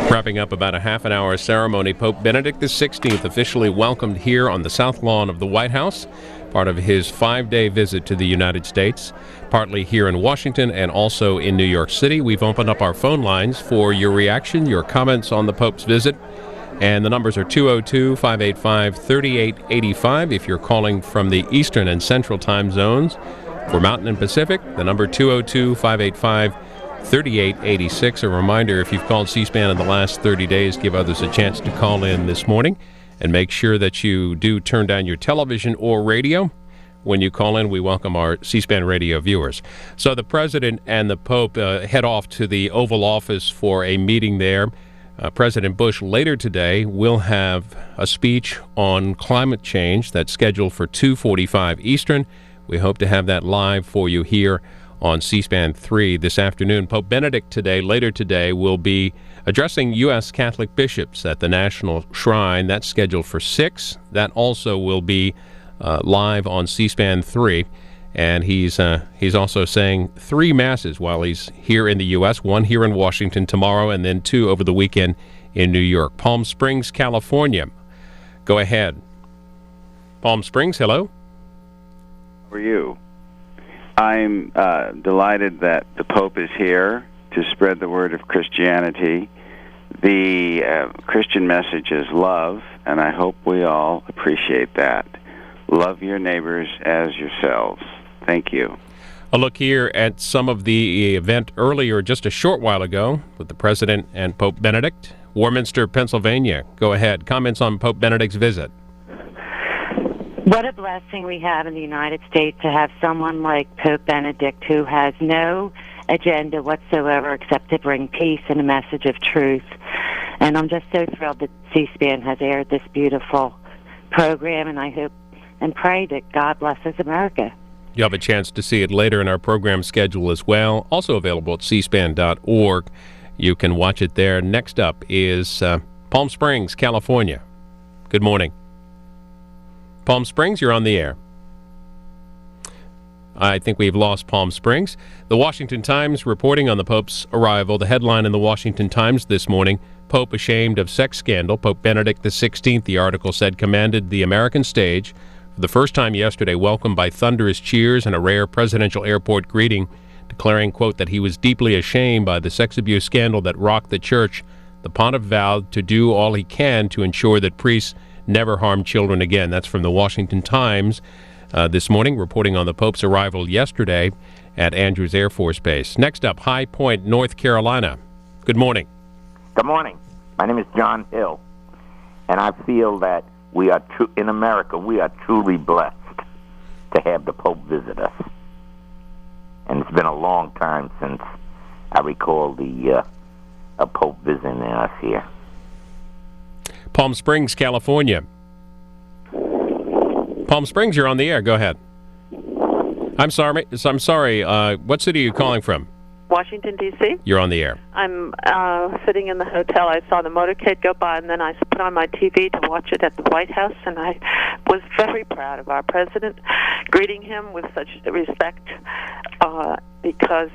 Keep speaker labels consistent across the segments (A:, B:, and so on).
A: Wrapping up about a half an hour ceremony, Pope Benedict XVI officially welcomed here on the south lawn of the White House, part of his 5-day visit to the United States, partly here in Washington and also in New York City. We've opened up our phone lines for your reaction, your comments on the Pope's visit, and the numbers are 202-585-3885 if you're calling from the Eastern and Central time zones. For Mountain and Pacific, the number 202-585-3886. A reminder, if you've called C-SPAN in the last 30 days, give others a chance to call in this morning. And make sure that you do turn down your television or radio. When you call in, we welcome our C-SPAN radio viewers. So the President and the Pope head off to the Oval Office for a meeting there. President Bush later today will have a speech on climate change that's scheduled for 2:45 Eastern. We hope to have that live for you here on C-SPAN 3 this afternoon. Pope Benedict later today, will be addressing U.S. Catholic bishops at the National Shrine. That's scheduled for 6. That also will be live on C-SPAN 3. And he's also saying 3 masses while he's here in the U.S., 1 here in Washington tomorrow, and then 2 over the weekend in New York. Palm Springs, California. Go ahead. Palm Springs, hello.
B: How are you? I'm delighted that the Pope is here to spread the word of Christianity. The Christian message is love, and I hope we all appreciate that. Love your neighbors as yourselves. Thank you.
A: A look here at some of the event earlier, just a short while ago, with the President and Pope Benedict. Warminster, Pennsylvania. Go ahead. Comments on Pope Benedict's visit.
C: What a blessing we have in the United States to have someone like Pope Benedict who has no agenda whatsoever except to bring peace and a message of truth. And I'm just so thrilled that C-SPAN has aired this beautiful program, and I hope and pray that God blesses America.
A: You'll have a chance to see it later in our program schedule as well. Also available at cspan.org. You can watch it there. Next up is Palm Springs, California. Good morning. Palm Springs, you're on the air. I think we've lost Palm Springs. The Washington Times reporting on the Pope's arrival. The headline in the Washington Times this morning, Pope ashamed of sex scandal. Pope Benedict XVI, the article said, commanded the American stage for the first time yesterday, welcomed by thunderous cheers and a rare presidential airport greeting, declaring, quote, that he was deeply ashamed by the sex abuse scandal that rocked the church. The pontiff vowed to do all he can to ensure that priests never harm children again. That's from the Washington Times this morning, reporting on the Pope's arrival yesterday at Andrews Air Force Base. Next up, High Point, North Carolina. Good morning.
D: Good morning. My name is John Hill, and I feel that we are in America, we are truly blessed to have the Pope visit us. And it's been a long time since I recall a Pope visiting us here.
A: Palm Springs, California. Palm Springs, you're on the air. Go ahead. I'm sorry. What city are you calling from?
E: Washington, D.C.
A: You're on the air.
E: I'm sitting in the hotel. I saw the motorcade go by, and then I put on my TV to watch it at the White House, and I was very proud of our president, greeting him with such respect because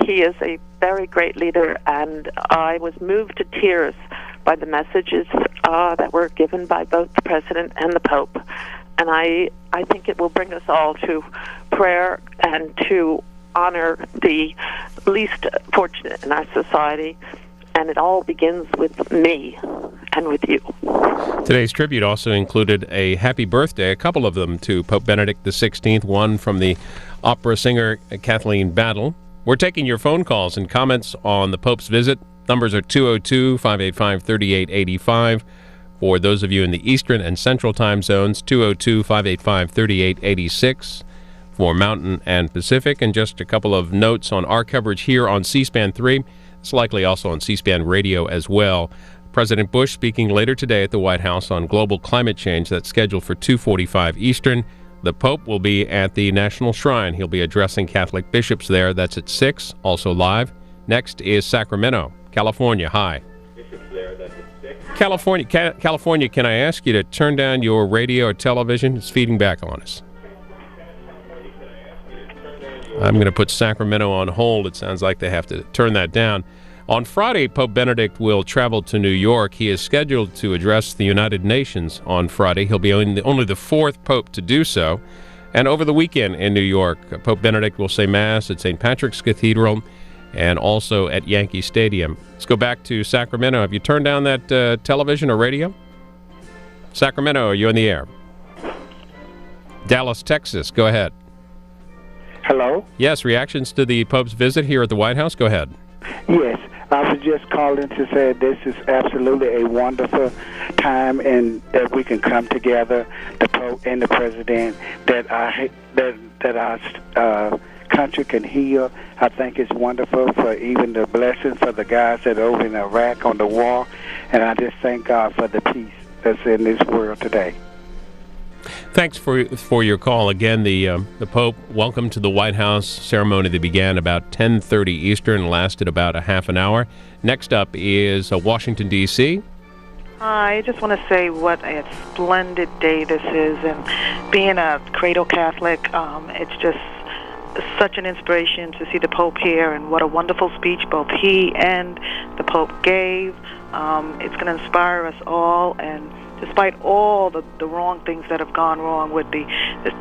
E: he is a very great leader, and I was moved to tears by the messages that were given by both the President and the Pope. And I think it will bring us all to prayer and to honor the least fortunate in our society. And it all begins with me and with you.
A: Today's tribute also included a happy birthday, a couple of them, to Pope Benedict XVI, one from the opera singer Kathleen Battle. We're taking your phone calls and comments on the Pope's visit. Numbers are 202-585-3885. For those of you in the Eastern and Central time zones, 202-585-3886. for Mountain and Pacific. And just a couple of notes on our coverage here on C-SPAN 3. It's likely also on C-SPAN Radio as well. President Bush speaking later today at the White House on global climate change. That's scheduled for 2:45 Eastern. The Pope will be at the National Shrine. He'll be addressing Catholic bishops there. That's at 6, also live. Next is Sacramento, California. Hi. California, can I ask you to turn down your radio or television? It's feeding back on us. I'm going to put Sacramento on hold. It sounds like they have to turn that down. On Friday, Pope Benedict will travel to New York. He is scheduled to address the United Nations on Friday. He'll be only the fourth pope to do so. And over the weekend in New York, Pope Benedict will say Mass at St. Patrick's Cathedral and also at Yankee Stadium. Let's go back to Sacramento. Have you turned down that television or radio? Sacramento, are you in the air? Dallas, Texas, go ahead.
F: Hello?
A: Yes, reactions to the Pope's visit here at the White House? Go ahead.
F: Yes, I was just calling to say this is absolutely a wonderful time and that we can come together, the Pope and the President, that our country can heal. I think it's wonderful for even the blessing for the guys that are over in Iraq on the war, and I just thank God for the peace that's in this world today.
A: Thanks for your call. Again, the Pope welcome to the White House ceremony that began about 10:30 Eastern and lasted about a half an hour. Next up is Washington, D.C.
G: Hi, I just want to say what a splendid day this is, and being a cradle Catholic, it's just such an inspiration to see the Pope here, and what a wonderful speech both he and the Pope gave. It's going to inspire us all, and despite all the wrong things that have gone wrong with the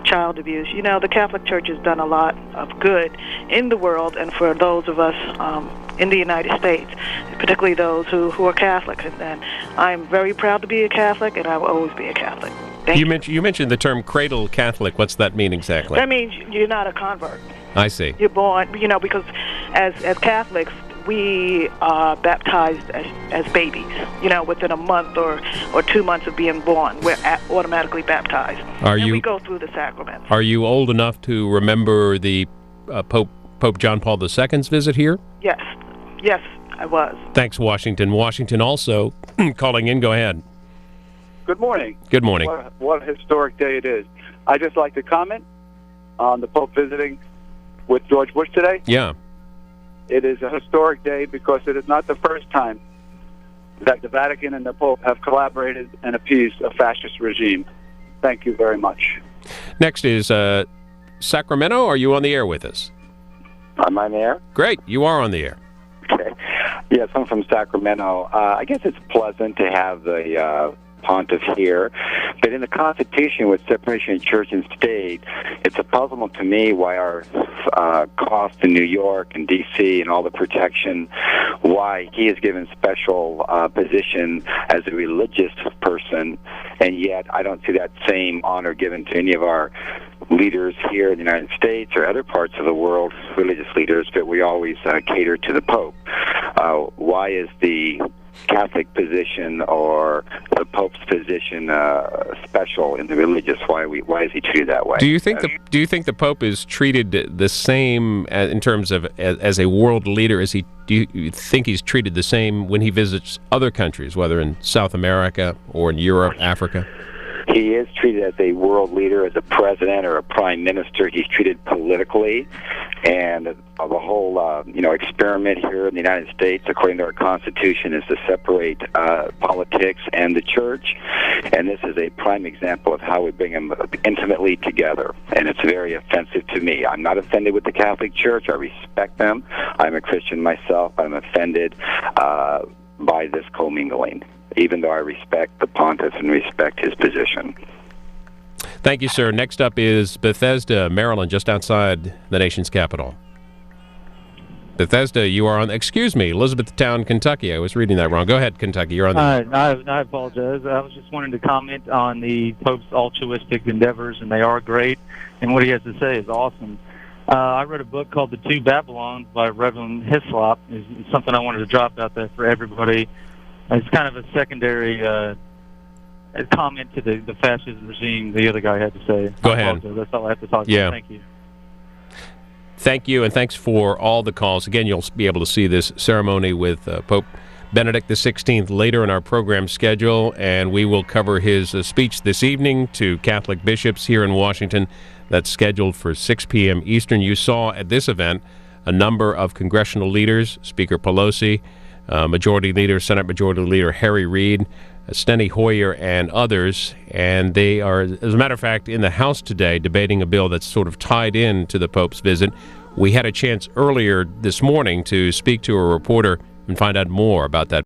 G: child abuse, you know, the Catholic Church has done a lot of good in the world and for those of us in the United States, particularly those who are Catholic. And I'm very proud to be a Catholic, and I will always be a Catholic.
A: You mentioned the term cradle Catholic. What's that mean exactly?
G: That means you're not a convert.
A: I see.
G: You're born, you know, because as Catholics, we are baptized as babies, you know, within a month or 2 months of being born. We're automatically baptized. We go through the sacraments.
A: Are you old enough to remember the Pope John Paul II's visit here?
G: Yes, I was.
A: Thanks, Washington. Washington also calling in. Go ahead.
H: Good morning.
A: Good morning.
H: What a historic day it is. I'd just like to comment on the Pope visiting with George Bush today.
A: Yeah.
H: It is a historic day because it is not the first time that the Vatican and the Pope have collaborated and appeased a fascist regime. Thank you very much.
A: Next is Sacramento. Are you on the air with us?
I: Am I on the air?
A: Great. You are on the air.
I: Okay. Yes, I'm from Sacramento. I guess it's pleasant to have the pontiff here, but in the Constitution with separation of church and state, it's a puzzlement to me why our cost in New York and D.C. and all the protection, why he is given special position as a religious person, and yet I don't see that same honor given to any of our leaders here in the United States or other parts of the world, religious leaders, but we always cater to the Pope. Why is the Catholic position or the Pope's position special in the religious? Why is he treated that way?
A: Do you think the Pope is treated the same in terms of as a world leader? Do you think he's treated the same when he visits other countries, whether in South America or in Europe, Africa?
I: He is treated as a world leader, as a president or a prime minister. He's treated politically, and the whole experiment here in the United States, according to our Constitution, is to separate politics and the church. And this is a prime example of how we bring them intimately together. And it's very offensive to me. I'm not offended with the Catholic Church. I respect them. I'm a Christian myself. I'm offended by this commingling, even though I respect the pontiff and respect his position.
A: Thank you, sir. Next up is Bethesda, Maryland, just outside the nation's capital. Bethesda, you are on... Excuse me, Elizabethtown, Kentucky. I was reading that wrong. Go ahead, Kentucky. You're on the...
J: I apologize. I was just wanting to comment on the Pope's altruistic endeavors, and they are great, and what he has to say is awesome. I read a book called The Two Babylons by Reverend Hislop. It's something I wanted to drop out there for everybody. It's kind of a secondary comment to the fascist regime the other guy had to say.
A: Go ahead.
J: That's all I have to talk
A: about.
J: Thank you.
A: Thank you, and thanks for all the calls. Again, you'll be able to see this ceremony with Pope Benedict XVI later in our program schedule, and we will cover his speech this evening to Catholic bishops here in Washington. That's scheduled for 6 p.m. Eastern. You saw at this event a number of congressional leaders, Speaker Pelosi, Majority Leader, Senate Majority Leader Harry Reid, Steny Hoyer, and others, and they are, as a matter of fact, in the House today debating a bill that's sort of tied in to the Pope's visit. We had a chance earlier this morning to speak to a reporter and find out more about that